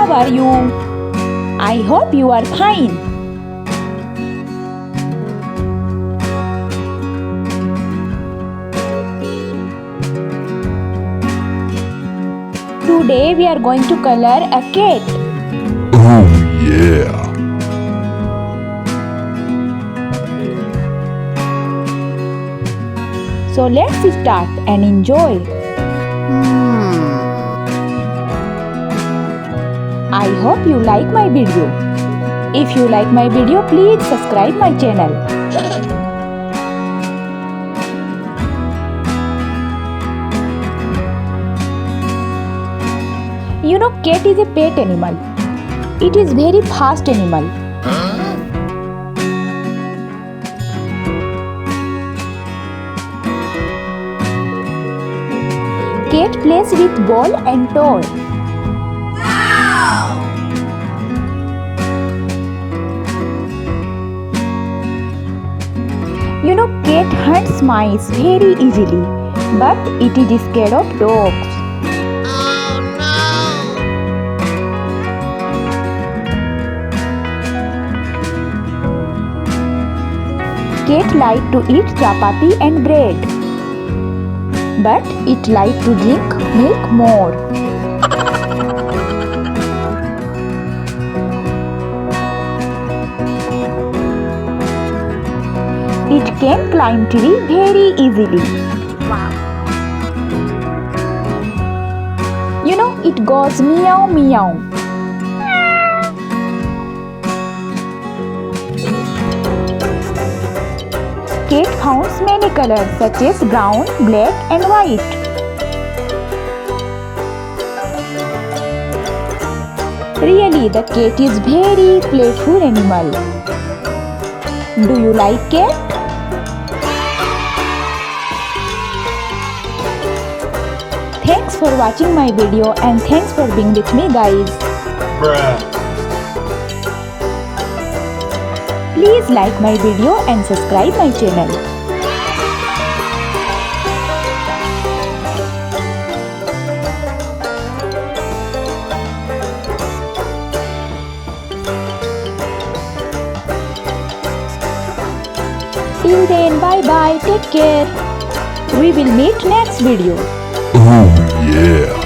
how are you? I hope you are fine. Today we are going to color a cat. Oh yeah. So let's start and enjoy. I hope you like my video. If you like my video, please subscribe my channel. You know, cat is a pet animal. It is very fast animal. Cat plays with ball and toy. You know, cat hunts mice very easily, but it is scared of dogs. Cat like to eat chapati and bread, but it like to drink milk more. It can climb tree very easily. You know, it goes meow meow. Cat founds many colors such as brown, black and white. Really, the cat is very playful animal. Do you like cat? Thanks for watching my video and thanks for being with me, guys. Bruh. Please like my video and subscribe my channel. Till then, bye bye, take care. We will meet next video. Oh yeah.